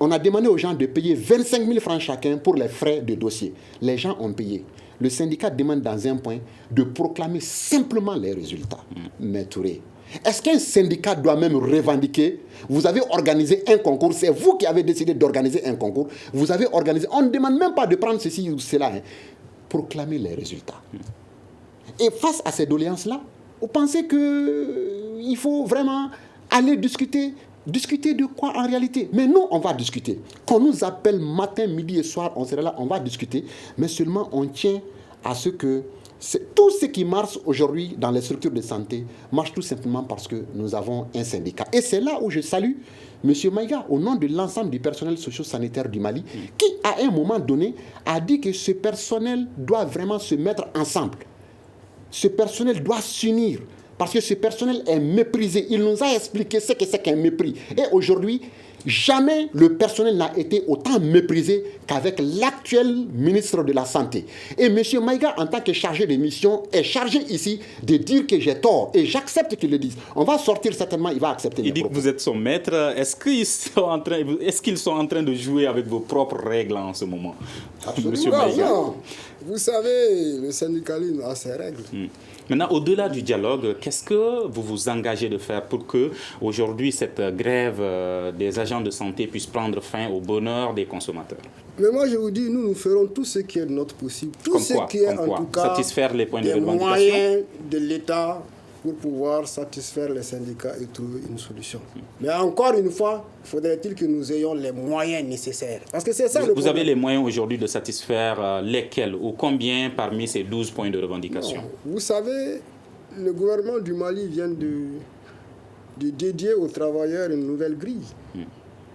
On a demandé aux gens de payer 25 000 francs chacun pour les frais de dossier. Les gens ont payé. Le syndicat demande dans un point de proclamer simplement les résultats. Mais Touré, est-ce qu'un syndicat doit même revendiquer? Vous avez organisé un concours, c'est vous qui avez décidé d'organiser un concours. Vous avez organisé, on ne demande même pas de prendre ceci ou cela. Proclamer les résultats. Et face à ces doléances-là, vous pensez qu'il faut vraiment aller discuter de quoi en réalité? Mais nous, on va discuter. Qu'on nous appelle matin, midi et soir, on sera là, on va discuter. Mais seulement, on tient à ce que tout ce qui marche aujourd'hui dans les structures de santé marche tout simplement parce que nous avons un syndicat. Et c'est là où je salue M. Maïga, au nom de l'ensemble du personnel socio-sanitaire du Mali, qui, à un moment donné, a dit que ce personnel doit vraiment se mettre ensemble. Ce personnel doit s'unir parce que ce personnel est méprisé. Il nous a expliqué ce que c'est qu'un mépris. Et aujourd'hui, jamais le personnel n'a été autant méprisé qu'avec l'actuel ministre de la Santé. Et M. Maïga, en tant que chargé de mission, est chargé ici de dire que j'ai tort. Et j'accepte qu'il le dise. On va sortir certainement, il va accepter. Il dit que vous êtes son maître. Est-ce qu'ils sont en train de jouer avec vos propres règles en ce moment? Absolument. Non. Vous savez, le syndicalisme a ses règles. Maintenant, au-delà du dialogue, qu'est-ce que vous vous engagez de faire pour que aujourd'hui cette grève des agents de santé puisse prendre fin au bonheur des consommateurs? Mais moi, je vous dis, nous ferons tout ce qui est de notre possible. Tout ce qui est, en tout cas, satisfaire les points de revendication, moyens de l'État pour pouvoir satisfaire les syndicats et trouver une solution. Mais encore une fois, faudrait-il que nous ayons les moyens nécessaires. Parce que c'est ça le problème. Vous avez les moyens aujourd'hui de satisfaire lesquels ou combien parmi ces 12 points de revendication? Non. Vous savez, le gouvernement du Mali vient de dédier aux travailleurs une nouvelle grille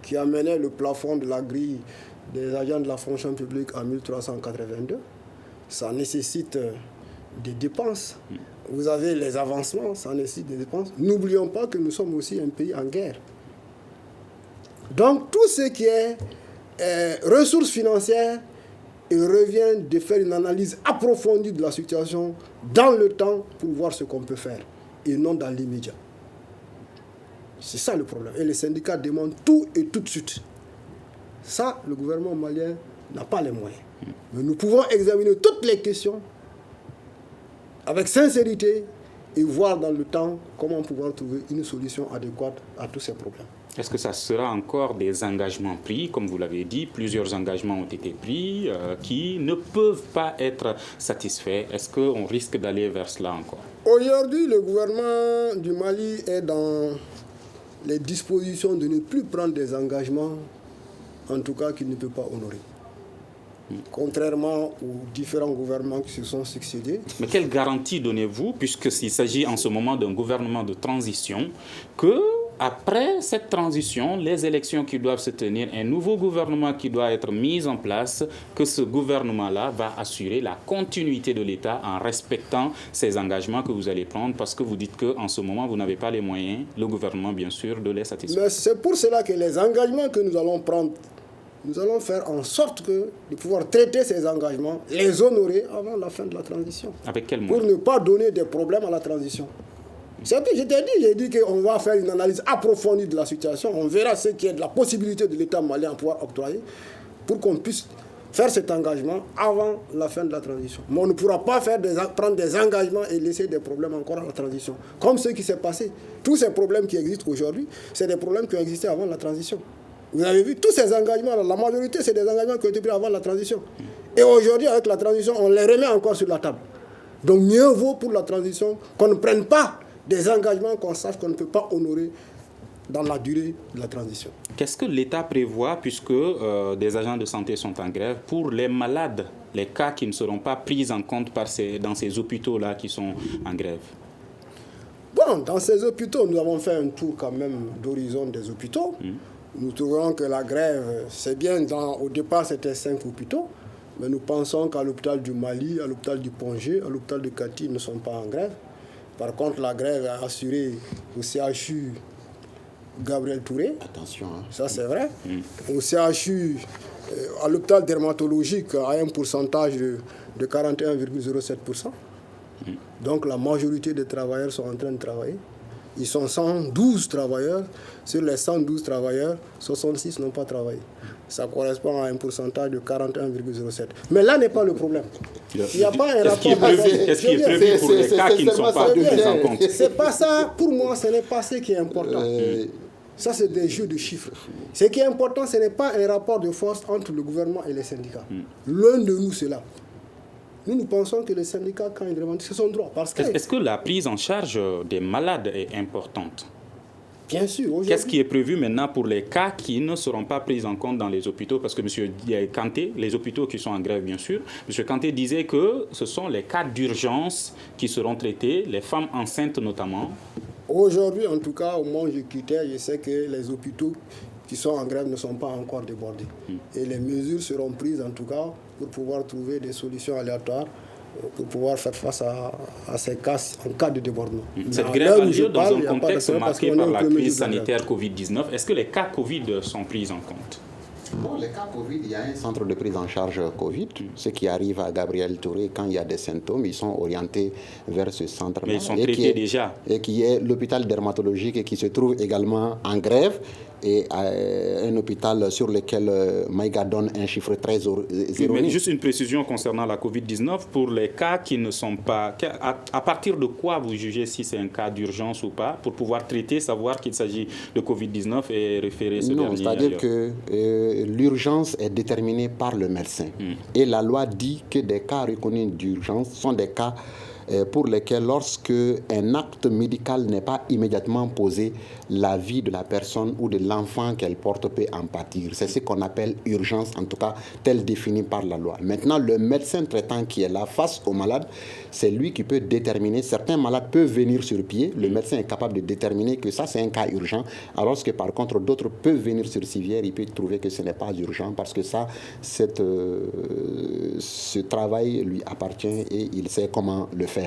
qui amenait le plafond de la grille des agents de la fonction publique à 1382. Ça nécessite des dépenses. Vous avez les avancements, ça nécessite des dépenses. N'oublions pas que nous sommes aussi un pays en guerre. Donc, tout ce qui est ressources financières, il revient de faire une analyse approfondie de la situation dans le temps pour voir ce qu'on peut faire et non dans l'immédiat. C'est ça le problème. Et les syndicats demandent tout et tout de suite. Ça, le gouvernement malien n'a pas les moyens. Mais nous pouvons examiner toutes les questions avec sincérité et voir dans le temps comment pouvoir trouver une solution adéquate à tous ces problèmes. Est-ce que ça sera encore des engagements pris? Comme vous l'avez dit, plusieurs engagements ont été pris qui ne peuvent pas être satisfaits. Est-ce qu'on risque d'aller vers cela encore? Aujourd'hui, le gouvernement du Mali est dans les dispositions de ne plus prendre des engagements, en tout cas qu'il ne peut pas honorer. Contrairement aux différents gouvernements qui se sont succédés. Mais quelle garantie donnez-vous, puisqu'il s'agit en ce moment d'un gouvernement de transition, que après cette transition, les élections qui doivent se tenir, un nouveau gouvernement qui doit être mis en place, que ce gouvernement-là va assurer la continuité de l'État en respectant ces engagements que vous allez prendre, parce que vous dites qu'en ce moment, vous n'avez pas les moyens, le gouvernement bien sûr, de les satisfaire. Mais c'est pour cela que les engagements que nous allons prendre, nous allons faire en sorte de pouvoir traiter ces engagements, les honorer avant la fin de la transition. Avec quel moyen? Pour ne pas donner des problèmes à la transition. C'est que j'ai dit qu'on va faire une analyse approfondie de la situation. On verra ce qui est de la possibilité de l'État malien à pouvoir octroyer pour qu'on puisse faire cet engagement avant la fin de la transition. Mais on ne pourra pas prendre des engagements et laisser des problèmes encore à la transition. Comme ce qui s'est passé. Tous ces problèmes qui existent aujourd'hui, c'est des problèmes qui ont existé avant la transition. Vous avez vu, tous ces engagements, la majorité, c'est des engagements qui ont été pris avant la transition. Et aujourd'hui, avec la transition, on les remet encore sur la table. Donc mieux vaut pour la transition qu'on ne prenne pas des engagements qu'on sache qu'on ne peut pas honorer dans la durée de la transition. Qu'est-ce que l'État prévoit, puisque des agents de santé sont en grève, pour les malades, les cas qui ne seront pas pris en compte dans ces hôpitaux-là qui sont en grève? Bon, dans ces hôpitaux, nous avons fait un tour quand même d'horizon des hôpitaux. Nous trouvons que la grève, c'est bien, au départ c'était 5 hôpitaux, mais nous pensons qu'à l'hôpital du Mali, à l'hôpital du Pongé, à l'hôpital de Kati, ils ne sont pas en grève. Par contre, la grève est assurée au CHU Gabriel Touré. Attention. Hein. Ça, c'est vrai. Au CHU, à l'hôpital dermatologique, à un pourcentage de 41,07%. Donc, la majorité des travailleurs sont en train de travailler. Ils sont 112 travailleurs. Sur les 112 travailleurs, 66 n'ont pas travaillé. Ça correspond à un pourcentage de 41,07. Mais là n'est pas le problème. Il n'y a pas un rapport. Qu'est-ce qui est prévu pour les cas qui ne sont pas pris en compte? C'est pas ça. Pour moi, ce n'est pas ce qui est important. Ça, c'est des jeux de chiffres. Ce qui est important, ce n'est pas un rapport de force entre le gouvernement et les syndicats. L'un de nous, c'est là. Nous pensons que les syndicats, quand ils revendiquent, c'est son droit. Est-ce que la prise en charge des malades est importante? Bien sûr. Qu'est-ce qui est prévu maintenant pour les cas qui ne seront pas pris en compte dans les hôpitaux? Parce que M. Kanté, les hôpitaux qui sont en grève, bien sûr, M. Kanté disait que ce sont les cas d'urgence qui seront traités, les femmes enceintes notamment. Aujourd'hui, en tout cas, au moment où je quittais, je sais que les hôpitaux qui sont en grève ne sont pas encore débordés. Et les mesures seront prises, en tout cas, pour pouvoir trouver des solutions aléatoires pour pouvoir faire face à ces cas en cas de débordement. Cette grève a lieu dans un contexte marqué par la crise sanitaire Covid-19. Est-ce que les cas Covid sont pris en compte? Bon, les cas Covid, il y a un centre de prise en charge Covid. Ceux qui arrivent à Gabriel Touré, quand il y a des symptômes, ils sont orientés vers ce centre-là. Mais ils sont traités déjà. Et qui est l'hôpital dermatologique et qui se trouve également en grève. Et un hôpital sur lequel Maïga donne un chiffre très ironique. Mais juste une précision concernant la Covid-19, pour les cas qui ne sont pas... À partir de quoi vous jugez si c'est un cas d'urgence ou pas, pour pouvoir traiter, savoir qu'il s'agit de Covid-19 et référer ce dernier? Non, c'est-à-dire que l'urgence est déterminée par le médecin. Et la loi dit que des cas reconnus d'urgence sont des cas pour lesquels, lorsque un acte médical n'est pas immédiatement posé, la vie de la personne ou de l'enfant qu'elle porte peut en pâtir. C'est ce qu'on appelle urgence, en tout cas, telle définie par la loi. Maintenant, le médecin traitant qui est là face aux malades, c'est lui qui peut déterminer. Certains malades peuvent venir sur pied. Le médecin est capable de déterminer que ça, c'est un cas urgent, alors que par contre, d'autres peuvent venir sur civière. Il peut trouver que ce n'est pas urgent parce que ça, ce travail lui appartient et il sait comment le faire.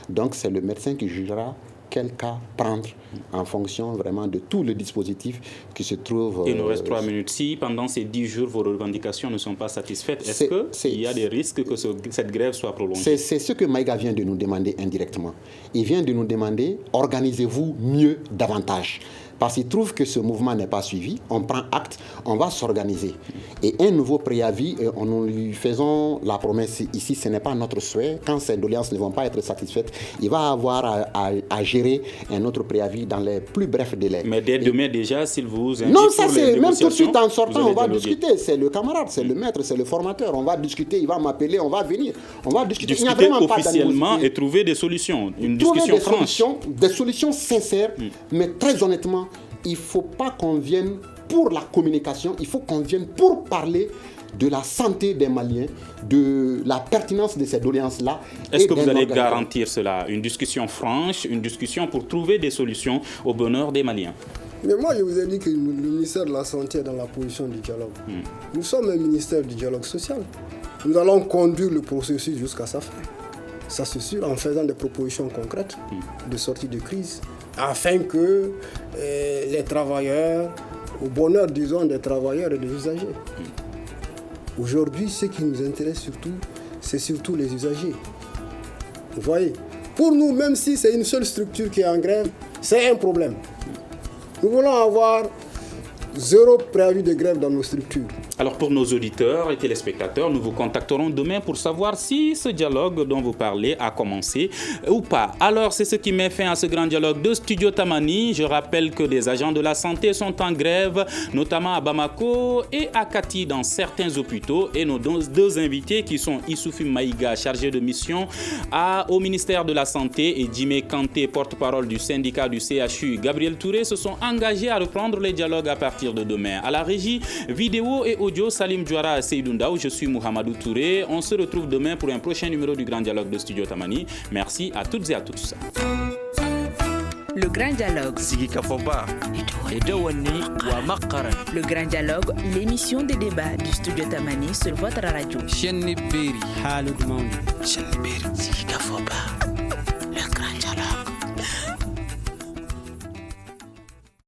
Donc, c'est le médecin qui jugera quel cas prendre en fonction vraiment de tout le dispositif qui se trouve... Il nous reste 3 minutes. Si pendant ces 10 jours, vos revendications ne sont pas satisfaites, est-ce qu'il y a des risques que cette grève soit prolongée? C'est ce que Maïga vient de nous demander indirectement. Il vient de nous demander, organisez-vous mieux davantage. Parce qu'il trouve que ce mouvement n'est pas suivi, on prend acte, on va s'organiser. Et un nouveau préavis, nous lui faisons la promesse ici, ce n'est pas notre souhait. Quand ces doléances ne vont pas être satisfaites, il va avoir à gérer un autre préavis dans les plus brefs délais. Mais dès demain déjà, s'il vous invite non, ça pour c'est les même tout de suite en sortant, on va dialoguer. discuter. C'est le camarade, c'est le maître, c'est le formateur. On va discuter, il va m'appeler, on va venir. On va discuter. Il n'y a vraiment pas officiellement et trouver des solutions. Une discussion franche. Des solutions sincères, mais très honnêtement, il ne faut pas qu'on vienne pour la communication, il faut qu'on vienne pour parler de la santé des Maliens, de la pertinence de ces doléances-là. Est-ce que vous allez garantir cela? Une discussion franche, une discussion pour trouver des solutions au bonheur des Maliens? Mais moi, je vous ai dit que le ministère de la Santé est dans la position du dialogue. Nous sommes un ministère du dialogue social. Nous allons conduire le processus jusqu'à sa fin. Ça, c'est sûr, en faisant des propositions concrètes de sortie de crise, afin que les travailleurs, au bonheur, disons, des travailleurs et des usagers. Aujourd'hui, ce qui nous intéresse surtout, c'est surtout les usagers. Vous voyez, pour nous, même si c'est une seule structure qui est en grève, c'est un problème. Nous voulons avoir 0 préavis de grève dans nos structures. Alors pour nos auditeurs et téléspectateurs, nous vous contacterons demain pour savoir si ce dialogue dont vous parlez a commencé ou pas. Alors c'est ce qui met fin à ce grand dialogue de Studio Tamani. Je rappelle que des agents de la santé sont en grève, notamment à Bamako et à Kati dans certains hôpitaux. Et nos deux invités qui sont Issoufou Maïga, chargé de mission au ministère de la Santé, et Djimé Kanté, porte-parole du syndicat du CHU, Gabriel Touré, se sont engagés à reprendre les dialogues à partir de demain. À la régie vidéo et audio, Salim Djouara Seydou, je suis Mohamedou Touré. On se retrouve demain pour un prochain numéro du Grand Dialogue de Studio Tamani. Merci à toutes et à tous. Le Grand Dialogue. Le Grand Dialogue, l'émission des débats du Studio Tamani sur votre radio.